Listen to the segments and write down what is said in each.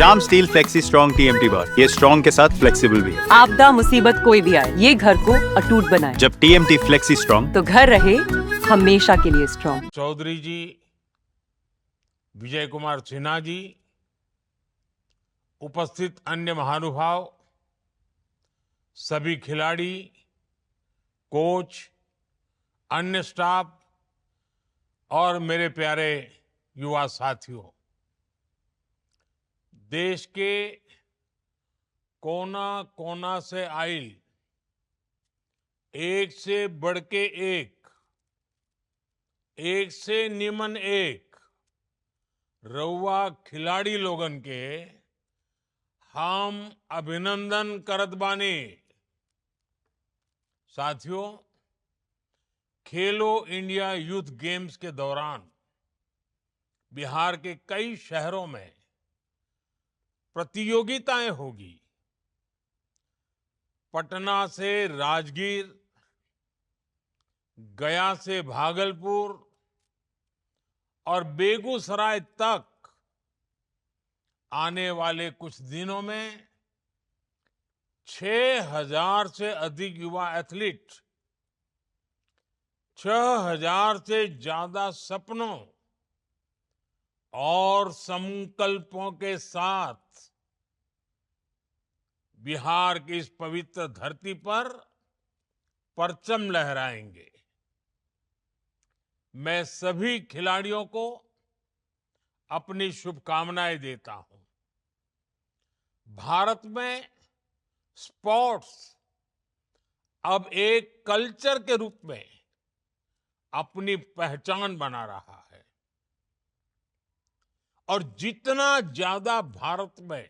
Shyam steel flexi strong TMT बार, ये strong के साथ फ्लेक्सिबल भी है। आपदा मुसीबत कोई भी आए, ये घर को अटूट बनाए। जब टीएमटी फ्लेक्सी स्ट्रॉन्ग, तो घर रहे हमेशा के लिए स्ट्रॉन्ग। चौधरी जी, विजय कुमार सिन्हा जी, उपस्थित अन्य महानुभाव, सभी खिलाड़ी, कोच, अन्य स्टाफ और मेरे प्यारे युवा साथियों, देश के कोना कोना से आइल एक से बढ़ के एक से निमन एक रउआ खिलाड़ी लोगन के हम अभिनंदन करत बानी। साथियों, खेलो इंडिया यूथ गेम्स के दौरान बिहार के कई शहरों में प्रतियोगिताएं होगी। पटना से राजगीर, गया से भागलपुर और बेगूसराय तक आने वाले कुछ दिनों में 6,000 से अधिक युवा एथलीट, 6,000 से ज्यादा सपनों और संकल्पों के साथ बिहार की इस पवित्र धरती पर परचम लहराएंगे। मैं सभी खिलाड़ियों को अपनी शुभकामनाएं देता हूं। भारत में स्पोर्ट्स अब एक कल्चर के रूप में अपनी पहचान बना रहा है और जितना ज्यादा भारत में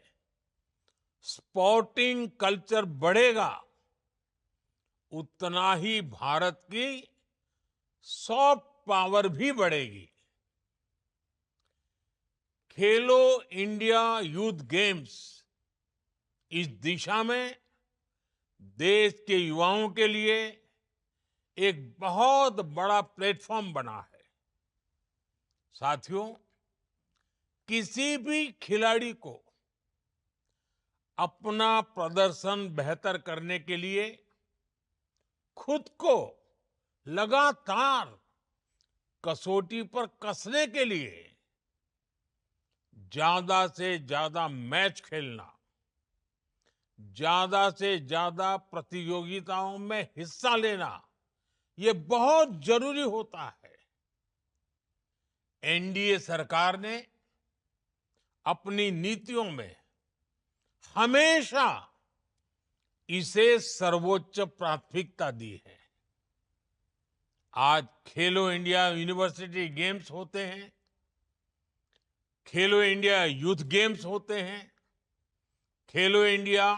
स्पोर्टिंग कल्चर बढ़ेगा, उतना ही भारत की सॉफ्ट पावर भी बढ़ेगी। खेलो इंडिया यूथ गेम्स इस दिशा में देश के युवाओं के लिए एक बहुत बड़ा प्लेटफॉर्म बना है। साथियों, किसी भी खिलाड़ी को अपना प्रदर्शन बेहतर करने के लिए खुद को लगातार कसौटी पर कसने के लिए ज्यादा से ज्यादा मैच खेलना, ज्यादा से ज्यादा प्रतियोगिताओं में हिस्सा लेना, ये बहुत जरूरी होता है। एनडीए सरकार ने अपनी नीतियों में हमेशा इसे सर्वोच्च प्राथमिकता दी है। आज खेलो इंडिया यूनिवर्सिटी गेम्स होते हैं, खेलो इंडिया यूथ गेम्स होते हैं, खेलो इंडिया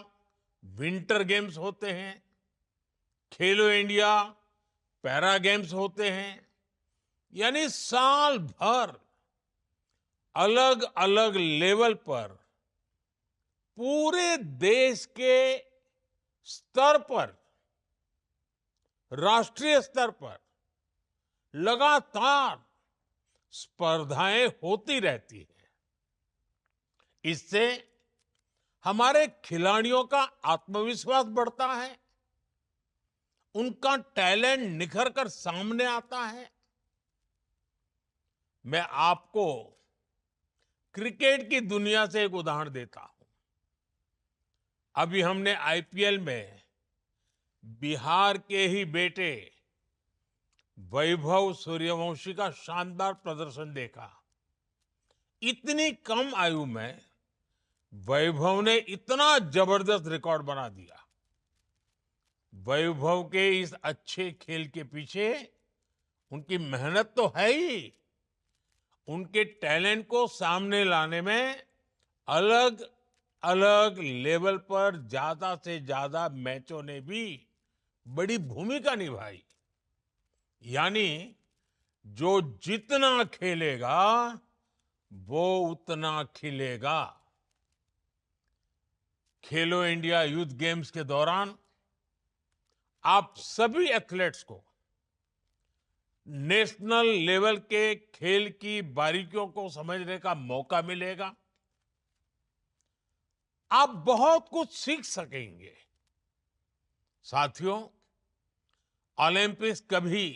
विंटर गेम्स होते हैं, खेलो इंडिया पैरा गेम्स होते हैं, यानी साल भर अलग अलग लेवल पर पूरे देश के स्तर पर, राष्ट्रीय स्तर पर लगातार स्पर्धाएं होती रहती हैं। इससे हमारे खिलाड़ियों का आत्मविश्वास बढ़ता है, उनका टैलेंट निखर कर सामने आता है। मैं आपको क्रिकेट की दुनिया से एक उदाहरण देता हूं। अभी हमने आईपीएल में बिहार के ही बेटे वैभव सूर्यवंशी का शानदार प्रदर्शन देखा। इतनी कम आयु में वैभव ने इतना जबरदस्त रिकॉर्ड बना दिया। वैभव के इस अच्छे खेल के पीछे उनकी मेहनत तो है ही, उनके टैलेंट को सामने लाने में अलग अलग लेवल पर ज्यादा से ज्यादा मैचों ने भी बड़ी भूमिका निभाई। यानी जो जितना खेलेगा वो उतना खिलेगा। खेलो इंडिया यूथ गेम्स के दौरान आप सभी एथलीट्स को नेशनल लेवल के खेल की बारीकियों को समझने का मौका मिलेगा। आप बहुत कुछ सीख सकेंगे। साथियों, ओलंपिक्स कभी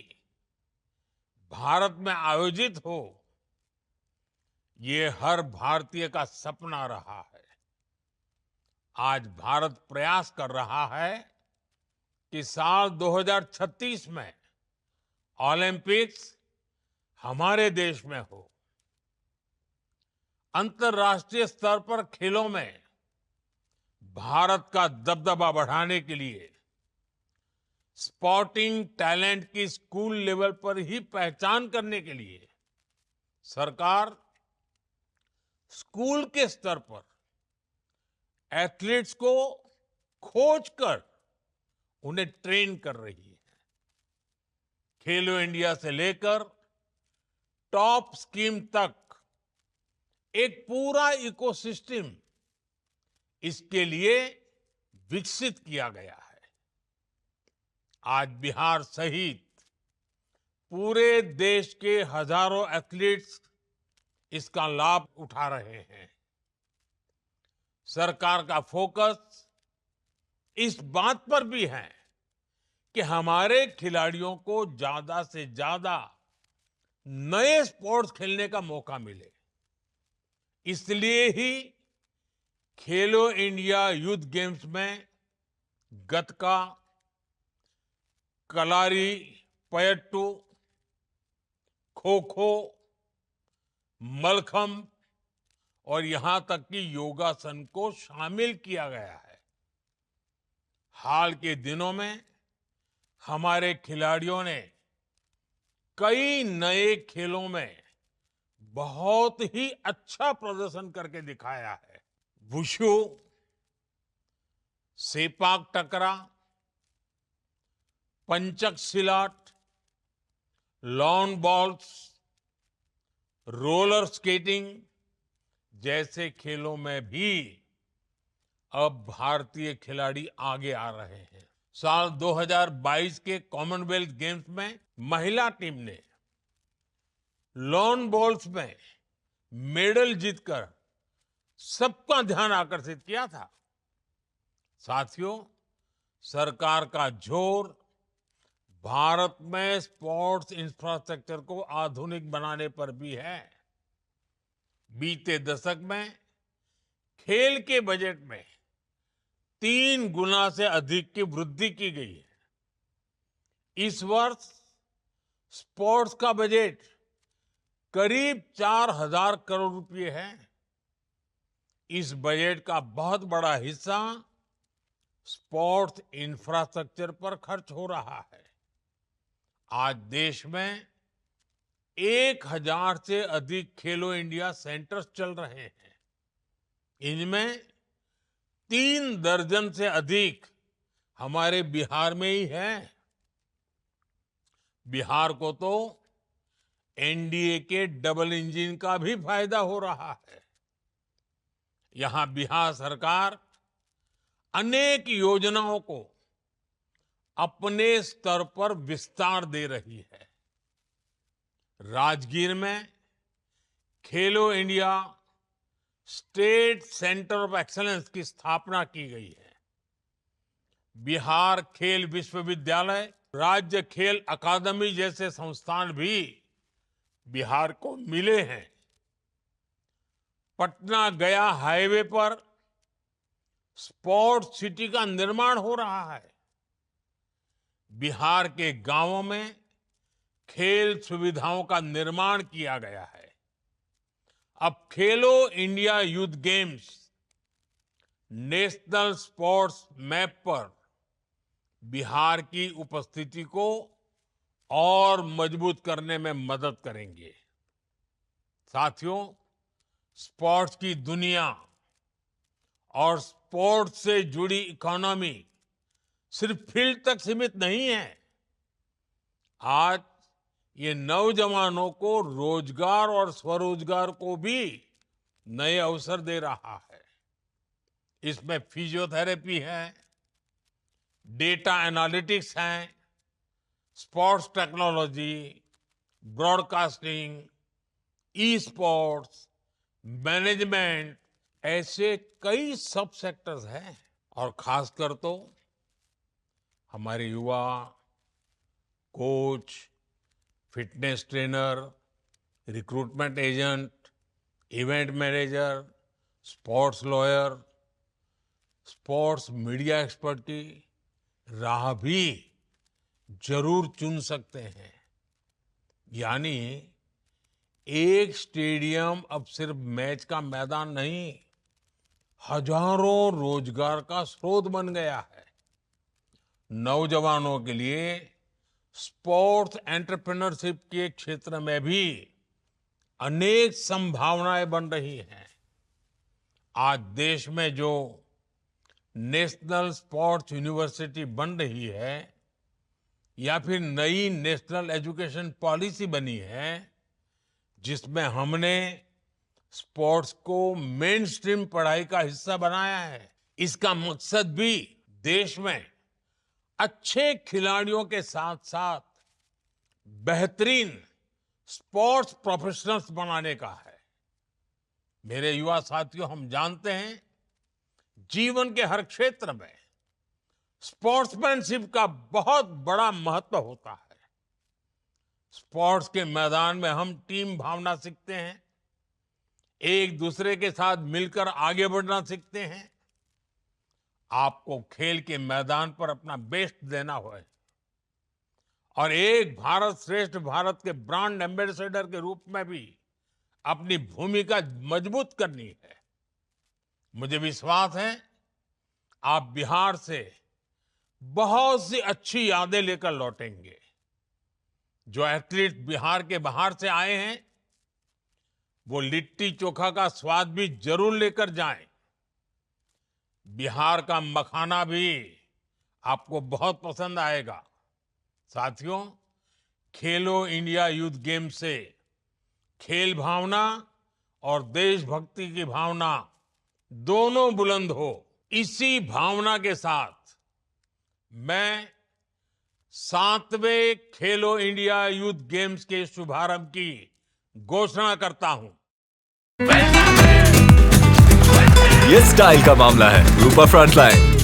भारत में आयोजित हो, ये हर भारतीय का सपना रहा है। आज भारत प्रयास कर रहा है कि साल 2036 में ओलंपिक्स हमारे देश में हो। अंतर्राष्ट्रीय स्तर पर खेलों में भारत का दबदबा बढ़ाने के लिए स्पोर्टिंग टैलेंट की स्कूल लेवल पर ही पहचान करने के लिए सरकार स्कूल के स्तर पर एथलीट्स को खोज कर उन्हें ट्रेन कर रही है। खेलो इंडिया से लेकर टॉप स्कीम तक एक पूरा इकोसिस्टम इसके लिए विकसित किया गया है। आज बिहार सहित पूरे देश के हजारों एथलीट्स इसका लाभ उठा रहे हैं। सरकार का फोकस इस बात पर भी है कि हमारे खिलाड़ियों को ज्यादा से ज्यादा नए स्पोर्ट्स खेलने का मौका मिले। इसलिए ही खेलो इंडिया यूथ गेम्स में गतका, कलारी पयट्टू, खो खो, मलखंब और यहां तक कि योगासन को शामिल किया गया है। हाल के दिनों में हमारे खिलाड़ियों ने कई नए खेलों में बहुत ही अच्छा प्रदर्शन करके दिखाया है। वुशु, सेपाक टकरा, पंचक सिलाट, लॉन बॉल्स, रोलर स्केटिंग जैसे खेलों में भी अब भारतीय खिलाड़ी आगे आ रहे हैं। साल 2022 के कॉमनवेल्थ गेम्स में महिला टीम ने लॉन बॉल्स में मेडल जीतकर सबका ध्यान आकर्षित किया था। साथियों, सरकार का जोर भारत में स्पोर्ट्स इंफ्रास्ट्रक्चर को आधुनिक बनाने पर भी है। बीते दशक में खेल के बजट में 3 गुना से अधिक की वृद्धि की गई है। इस वर्ष स्पोर्ट्स का बजट करीब 4,000 करोड़ रुपए है। इस बजट का बहुत बड़ा हिस्सा स्पोर्ट्स इंफ्रास्ट्रक्चर पर खर्च हो रहा है। आज देश में 1,000 से अधिक खेलो इंडिया सेंटर्स चल रहे हैं। इनमें 3 दर्जन से अधिक हमारे बिहार में ही है। बिहार को तो एनडीए के डबल इंजन का भी फायदा हो रहा है। यहां बिहार सरकार अनेक योजनाओं को अपने स्तर पर विस्तार दे रही है। राजगीर में खेलो India state centre of excellence की स्थापना की गई है। बिहार खेल विश्वविद्यालय, राज्य खेल अकादमी जैसे संस्थान भी बिहार को मिले हैं। पटना गया हाईवे पर स्पोर्ट्स सिटी का निर्माण हो रहा है। बिहार के गांवों में खेल सुविधाओं का निर्माण किया गया है। अब खेलो India youth games national sports map पर बिहार की उपस्थिति को और मजबूत करने में मदद करेंगे। साथियों, स्पोर्ट्स की दुनिया और स्पोर्ट्स से जुड़ी इकोनॉमी सिर्फ फील्ड तक सीमित नहीं है। आज ये नौजवानों को रोजगार और स्वरोजगार को भी नए अवसर दे रहा है। इसमें फिजियोथेरेपी है, डेटा एनालिटिक्स है, sports technology, broadcasting, e sports, management, ऐसे कई सब सेक्टर्स हैं और खासकर तो हमारे युवा coach, fitness trainer, recruitment agent, event manager, sports lawyer, sports media expert की राह भी जरूर चुन सकते हैं। यानी एक स्टेडियम अब सिर्फ मैच का मैदान नहीं, हजारों रोजगार का स्रोत बन गया है। नौजवानों के लिए स्पोर्ट्स एंटरप्रेन्योरशिप के क्षेत्र में भी अनेक संभावनाएं बन रही हैं। आज देश में जो नेशनल स्पोर्ट्स यूनिवर्सिटी बन रही है या फिर नई नेशनल एजुकेशन पॉलिसी बनी है, जिसमें हमने स्पोर्ट्स को मेन स्ट्रीम पढ़ाई का हिस्सा बनाया है, इसका मकसद भी देश में अच्छे खिलाड़ियों के साथ साथ बेहतरीन स्पोर्ट्स प्रोफेशनल्स बनाने का है। मेरे युवा साथियों, हम जानते हैं जीवन के हर क्षेत्र में स्पोर्ट्समैनशिप का बहुत बड़ा महत्व होता है। स्पोर्ट्स के मैदान में हम टीम भावना सीखते हैं, एक दूसरे के साथ मिलकर आगे बढ़ना सीखते हैं। आपको खेल के मैदान पर अपना बेस्ट देना होगा और एक भारत श्रेष्ठ भारत के ब्रांड एम्बेसडर के रूप में भी अपनी भूमिका मजबूत करनी है। मुझे विश्वास है आप बिहार से बहुत सी अच्छी यादें लेकर लौटेंगे। जो एथलीट बिहार के बाहर से आए हैं, वो लिट्टी चोखा का स्वाद भी जरूर लेकर जाएं। बिहार का मखाना भी आपको बहुत पसंद आएगा। साथियों, खेलो इंडिया यूथ गेम से खेल भावना और देशभक्ति की भावना दोनों बुलंद हो, इसी भावना के साथ मैं 7वें खेलो इंडिया यूथ गेम्स के शुभारंभ की घोषणा करता हूं। ये स्टाइल का मामला है। रूपा फ्रंटलाइन।